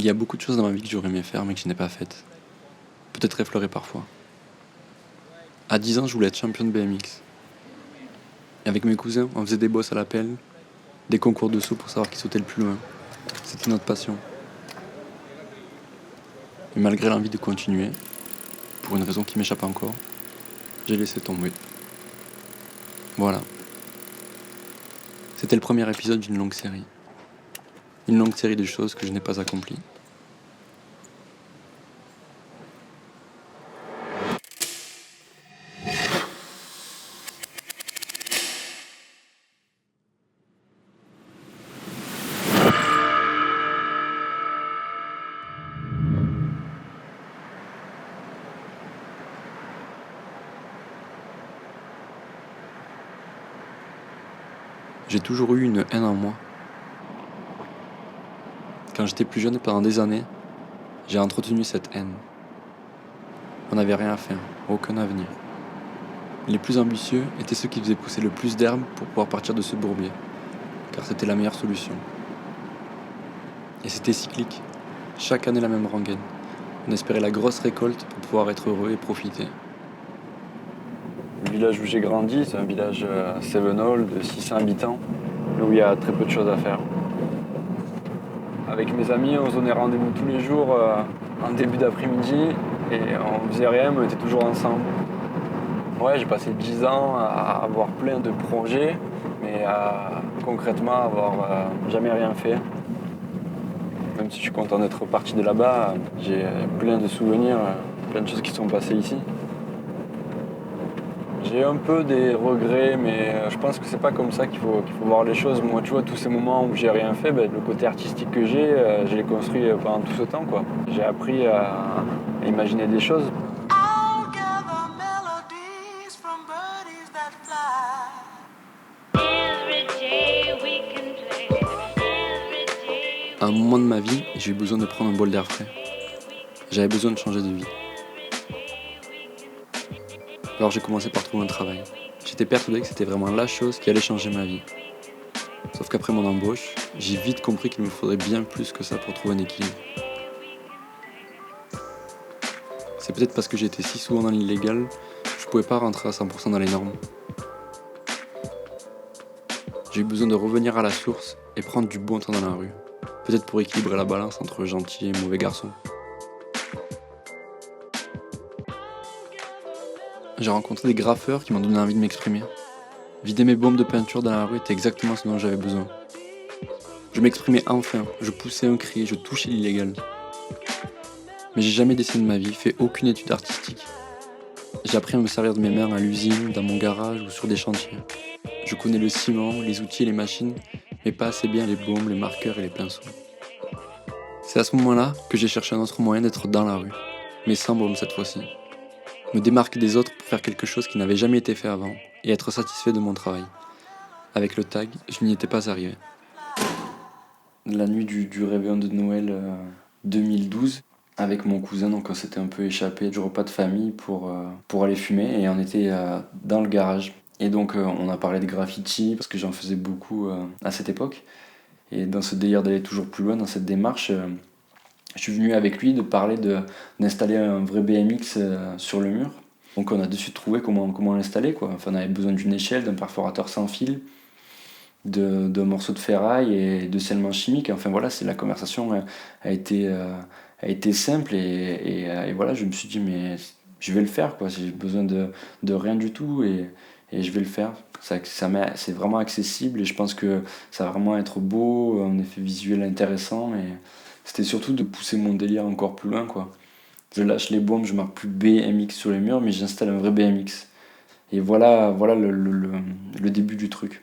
Il y a beaucoup de choses dans ma vie que j'aurais aimé faire mais que je n'ai pas faites. Peut-être effleurer parfois. À 10 ans, je voulais être champion de BMX. Et avec mes cousins, on faisait des bosses à la pelle, des concours de sauts pour savoir qui sautait le plus loin. C'était notre passion. Et malgré l'envie de continuer, pour une raison qui m'échappe encore, j'ai laissé tomber. Voilà. C'était le premier épisode d'une longue série. Une longue série de choses que je n'ai pas accomplies. J'ai toujours eu une haine en moi. Quand j'étais plus jeune, pendant des années, j'ai entretenu cette haine. On n'avait rien à faire, aucun avenir. Les plus ambitieux étaient ceux qui faisaient pousser le plus d'herbes pour pouvoir partir de ce bourbier, car c'était la meilleure solution. Et c'était cyclique, chaque année la même rengaine. On espérait la grosse récolte pour pouvoir être heureux et profiter. Le village où j'ai grandi, c'est un village cévenol de 600 habitants, où il y a très peu de choses à faire. Avec mes amis, on se donnait rendez-vous tous les jours en début d'après-midi et on faisait rien, mais on était toujours ensemble. Ouais, j'ai passé 10 ans à avoir plein de projets, mais à concrètement avoir jamais rien fait. Même si je suis content d'être parti de là-bas, j'ai plein de souvenirs, plein de choses qui sont passées ici. J'ai un peu des regrets, mais je pense que c'est pas comme ça qu'il faut voir les choses. Moi, tu vois, tous ces moments où j'ai rien fait, le côté artistique que j'ai, je l'ai construit pendant tout ce temps, quoi. J'ai appris à imaginer des choses. À un moment de ma vie, j'ai eu besoin de prendre un bol d'air frais. J'avais besoin de changer de vie. Alors j'ai commencé par trouver un travail. J'étais persuadé que c'était vraiment la chose qui allait changer ma vie. Sauf qu'après mon embauche, j'ai vite compris qu'il me faudrait bien plus que ça pour trouver un équilibre. C'est peut-être parce que j'étais si souvent dans l'illégal que je pouvais pas rentrer à 100% dans les normes. J'ai eu besoin de revenir à la source et prendre du bon temps dans la rue. Peut-être pour équilibrer la balance entre gentil et mauvais garçon. J'ai rencontré des graffeurs qui m'ont donné envie de m'exprimer. Vider mes bombes de peinture dans la rue était exactement ce dont j'avais besoin. Je m'exprimais enfin, je poussais un cri, je touchais l'illégal. Mais j'ai jamais dessiné de ma vie, fait aucune étude artistique. J'ai appris à me servir de mes mains à l'usine, dans mon garage ou sur des chantiers. Je connais le ciment, les outils et les machines, mais pas assez bien les baumes, les marqueurs et les pinceaux. C'est à ce moment-là que j'ai cherché un autre moyen d'être dans la rue, mais sans baume cette fois-ci. Me démarquer des autres pour faire quelque chose qui n'avait jamais été fait avant et être satisfait de mon travail. Avec le tag, je n'y étais pas arrivé. La nuit du réveillon de Noël 2012, avec mon cousin, donc on s'était un peu échappé du repas de famille pour aller fumer et on était dans le garage. Et donc on a parlé de graffiti parce que j'en faisais beaucoup à cette époque. Et dans ce délire d'aller toujours plus loin dans cette démarche, je suis venu avec lui de parler d'installer un vrai BMX sur le mur. Donc on a de suite trouvé comment l'installer, quoi. Enfin, on avait besoin d'une échelle, d'un perforateur sans fil, d'un morceau de ferraille et de scellement chimique. Enfin voilà, la conversation a été simple et voilà, je me suis dit mais je vais le faire, quoi. J'ai besoin de rien du tout et je vais le faire. C'est vraiment accessible et je pense que ça va vraiment être beau, un effet visuel intéressant et c'était surtout de pousser mon délire encore plus loin, quoi. Je lâche les bombes, je marque plus BMX sur les murs, mais j'installe un vrai BMX. Et voilà le début du truc.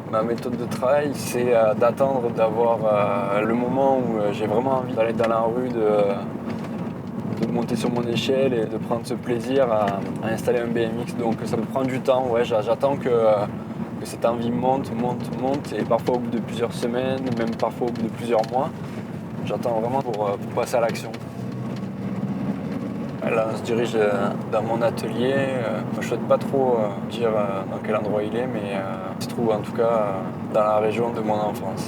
Ma méthode de travail, c'est d'attendre d'avoir le moment où j'ai vraiment envie d'aller dans la rue, de monter sur mon échelle et de prendre ce plaisir à installer un BMX. Donc ça me prend du temps, ouais, j'attends que cette envie monte, et parfois au bout de plusieurs semaines, même parfois au bout de plusieurs mois. J'attends vraiment pour passer à l'action. Là, on se dirige dans mon atelier. Je ne souhaite pas trop dire dans quel endroit il est, mais il se trouve en tout cas dans la région de mon enfance.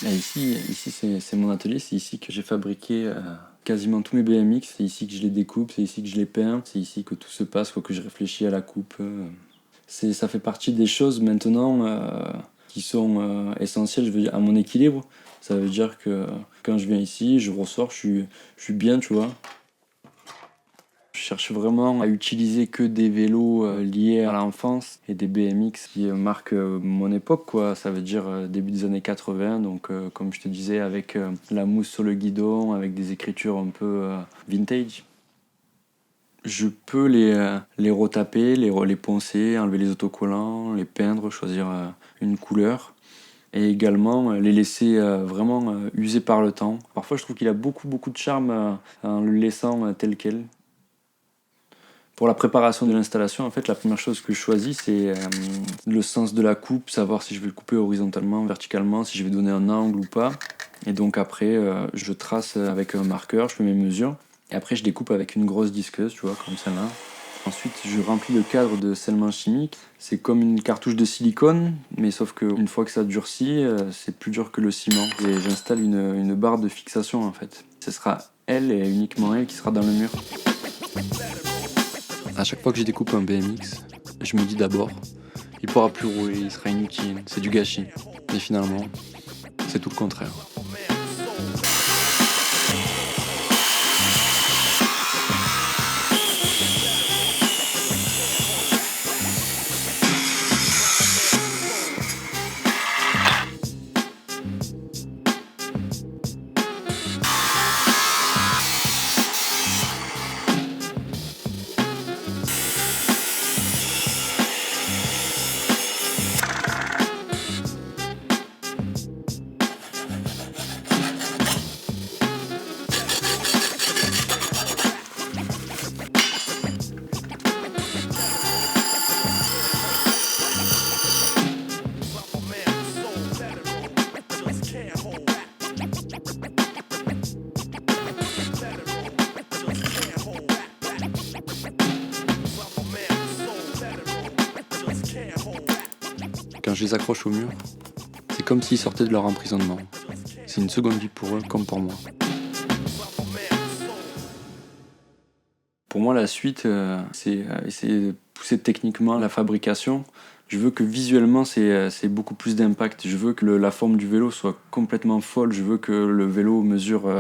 Et ici c'est mon atelier, c'est ici que j'ai fabriqué quasiment tous mes BMX, c'est ici que je les découpe, c'est ici que je les peins, c'est ici que tout se passe, que je réfléchis à la coupe. Ça fait partie des choses maintenant qui sont essentielles, je veux dire, à mon équilibre. Ça veut dire que quand je viens ici, je ressors, je suis bien, tu vois. Je cherche vraiment à utiliser que des vélos liés à l'enfance et des BMX qui marquent mon époque, quoi. Ça veut dire début des années 80, donc comme je te disais, avec la mousse sur le guidon, avec des écritures un peu vintage. Je peux les retaper, les poncer, enlever les autocollants, les peindre, choisir une couleur. Et également les laisser vraiment user par le temps. Parfois je trouve qu'il a beaucoup de charme en le laissant tel quel. Pour la préparation de l'installation, en fait, la première chose que je choisis, c'est le sens de la coupe, savoir si je vais le couper horizontalement, verticalement, si je vais donner un angle ou pas. Et donc après, je trace avec un marqueur, je fais mes mesures. Et après, je découpe avec une grosse disqueuse, tu vois, comme celle-là. Ensuite, je remplis le cadre de scellement chimique. C'est comme une cartouche de silicone, mais sauf qu'une fois que ça durcit, c'est plus dur que le ciment. Et j'installe une barre de fixation, en fait. Ce sera elle et uniquement elle qui sera dans le mur. À chaque fois que je découpe un BMX, je me dis d'abord, il pourra plus rouler, il sera inutile, c'est du gâchis. Mais finalement, c'est tout le contraire. Quand je les accroche au mur, c'est comme s'ils sortaient de leur emprisonnement. C'est une seconde vie pour eux comme pour moi. Pour moi, la suite, c'est essayer de pousser techniquement la fabrication. Je veux que visuellement, c'est beaucoup plus d'impact. Je veux que la forme du vélo soit complètement folle. Je veux que le vélo mesure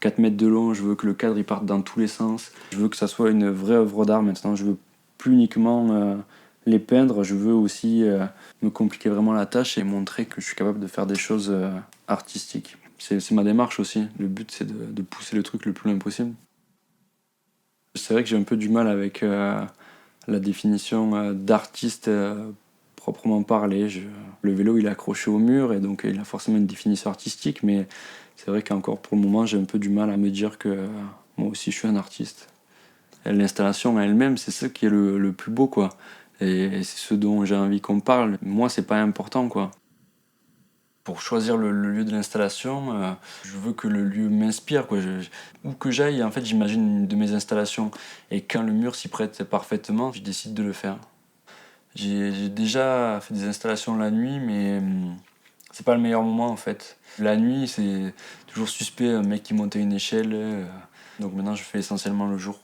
4 mètres de long. Je veux que le cadre il parte dans tous les sens. Je veux que ça soit une vraie œuvre d'art maintenant. Je veux plus uniquement les peindre. Je veux aussi me compliquer vraiment la tâche et montrer que je suis capable de faire des choses artistiques. C'est ma démarche aussi. Le but, c'est de pousser le truc le plus loin possible. C'est vrai que j'ai un peu du mal avec la définition d'artiste proprement parlé. Le vélo il est accroché au mur et donc il a forcément une définition artistique, mais c'est vrai qu'encore pour le moment j'ai un peu du mal à me dire que moi aussi je suis un artiste. Et l'installation elle-même c'est ça qui est le plus beau quoi. Et c'est ce dont j'ai envie qu'on parle. Moi c'est pas important quoi. Pour choisir le lieu de l'installation, je veux que le lieu m'inspire, quoi. Où que j'aille, en fait, j'imagine une de mes installations. Et quand le mur s'y prête parfaitement, je décide de le faire. J'ai déjà fait des installations la nuit, mais c'est pas le meilleur moment, en fait. La nuit, c'est toujours suspect, un mec qui montait une échelle. Donc maintenant, je fais essentiellement le jour.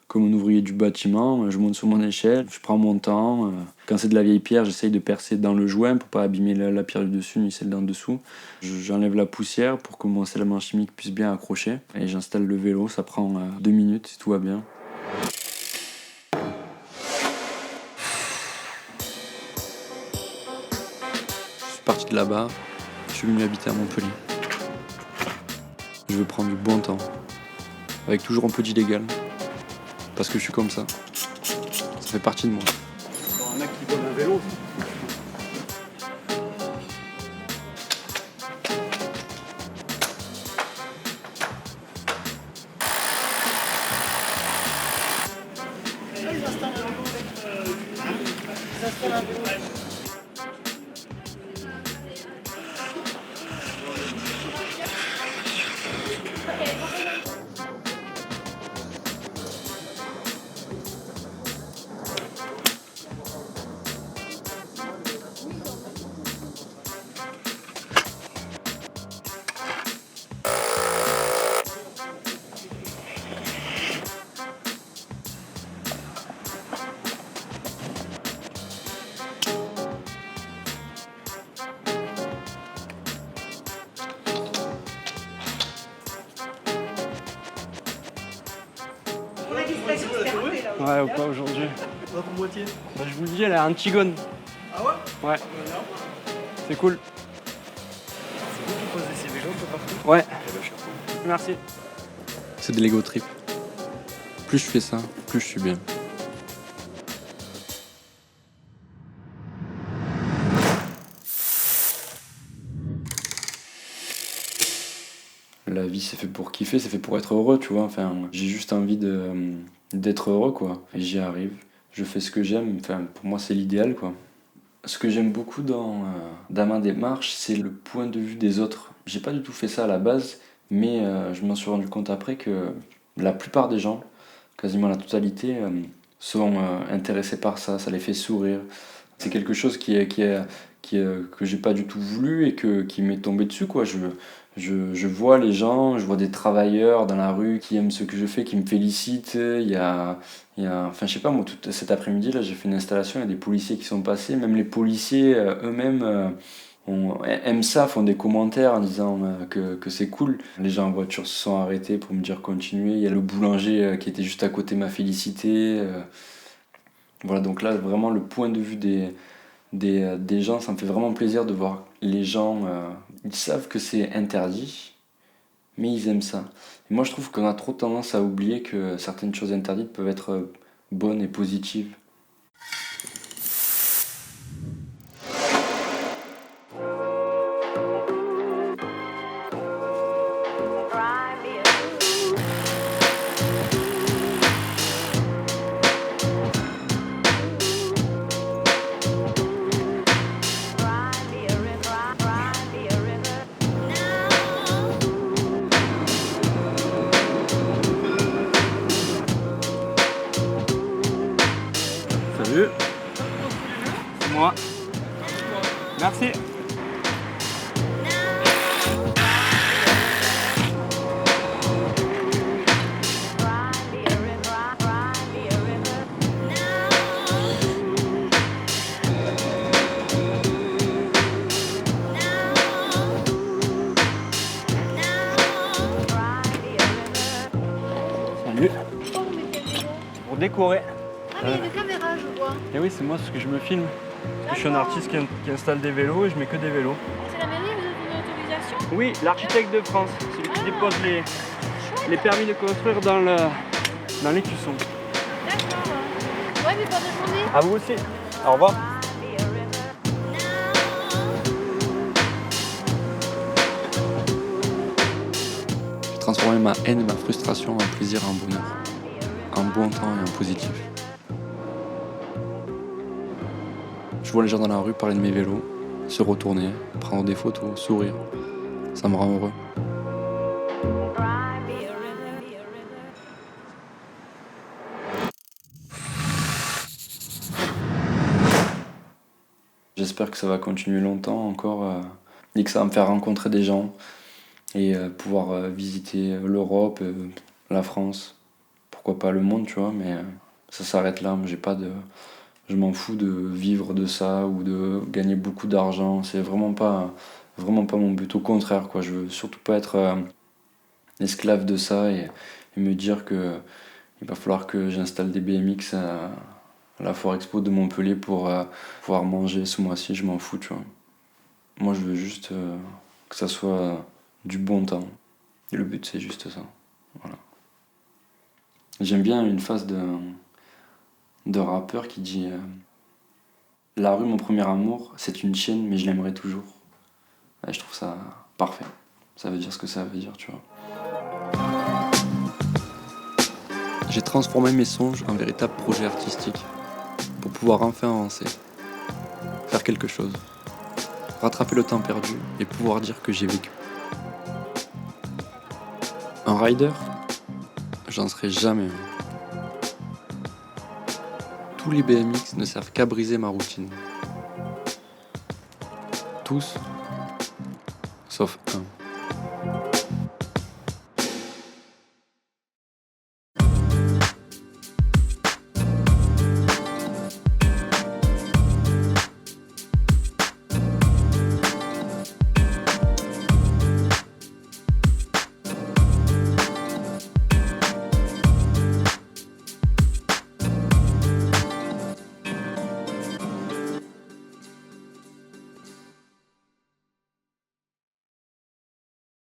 Comme un ouvrier du bâtiment, je monte sur mon échelle, je prends mon temps. Quand c'est de la vieille pierre, j'essaye de percer dans le joint pour pas abîmer la pierre du dessus ni celle d'en dessous. J'enlève la poussière pour que mon scellement chimique puisse bien accrocher. Et j'installe le vélo, ça prend 2 minutes si tout va bien. Je suis parti de là-bas, je suis venu habiter à Montpellier. Je veux prendre du bon temps, avec toujours un peu d'illégal. Parce que je suis comme ça. Ça fait partie de moi. Un mec qui vole un vélo. Ouais, ou pas aujourd'hui. Pas pour moitié. Bah, je vous le dis, elle est à Antigone. Ah ouais? Ouais, c'est cool. C'est vous qui posez ces vélos un peu partout? Ouais, Eh ben, chapeau. merci. C'est de l'ego trip. Plus je fais ça, plus je suis bien. La vie, c'est fait pour kiffer, c'est fait pour être heureux, tu vois. Enfin, j'ai juste envie d'être heureux, quoi. Et j'y arrive. Je fais ce que j'aime. Enfin, pour moi, c'est l'idéal, quoi. Ce que j'aime beaucoup dans ma démarche, c'est le point de vue des autres. J'ai pas du tout fait ça à la base, mais je m'en suis rendu compte après que la plupart des gens, quasiment la totalité, sont intéressés par ça. Ça les fait sourire. C'est quelque chose que j'ai pas du tout voulu et qui m'est tombé dessus, quoi. Je vois les gens, je vois des travailleurs dans la rue qui aiment ce que je fais, qui me félicitent. Enfin, je sais pas, moi, tout cet après-midi, là, j'ai fait une installation, il y a des policiers qui sont passés. Même les policiers eux-mêmes aiment ça, font des commentaires en disant que c'est cool. Les gens en voiture se sont arrêtés pour me dire continuer. Il y a le boulanger qui était juste à côté m'a félicité. Voilà, donc là, vraiment, le point de vue des gens, ça me fait vraiment plaisir de voir les gens, ils savent que c'est interdit, mais ils aiment ça. Et moi je trouve qu'on a trop tendance à oublier que certaines choses interdites peuvent être bonnes et positives. Salut. C'est moi. Merci. Salut. Pourquoi vous mettez le vélo? Pour décorer. Ah, mais il y a des caméras, je vois. Et oui, c'est moi, parce que je me filme. Parce que je suis un D'accord. artiste qui installe des vélos et je mets que des vélos. C'est la mairie, vous avez une autorisation? Oui, l'architecte de France, celui qui Ah. dépose les permis de construire dans l'écusson. D'accord. Ouais, mais bonne journée. À vous aussi. Au revoir. J'ai transformé ma haine et ma frustration en plaisir et en bonheur. En bon temps et en positif. Je vois les gens dans la rue parler de mes vélos, se retourner, prendre des photos, sourire. Ça me rend heureux. J'espère que ça va continuer longtemps encore et que ça va me faire rencontrer des gens et pouvoir visiter l'Europe, la France, pourquoi pas le monde, tu vois, mais ça s'arrête là. Moi, je m'en fous de vivre de ça ou de gagner beaucoup d'argent. C'est vraiment pas mon but. Au contraire, quoi. Je veux surtout pas être esclave de ça et me dire que il va falloir que j'installe des BMX à la Foire Expo de Montpellier pour pouvoir manger ce mois-ci. Je m'en fous, tu vois. Moi, je veux juste que ça soit du bon temps. Et le but, c'est juste ça. Voilà. J'aime bien une phrase de rappeur qui dit La rue, mon premier amour, c'est une chienne, mais je l'aimerai toujours. Ouais, je trouve ça parfait. Ça veut dire ce que ça veut dire, tu vois. J'ai transformé mes songes en véritable projet artistique pour pouvoir enfin avancer, faire quelque chose, rattraper le temps perdu et pouvoir dire que j'ai vécu. Un rider, j'en serai jamais un. Tous les BMX ne servent qu'à briser ma routine. Tous, sauf un.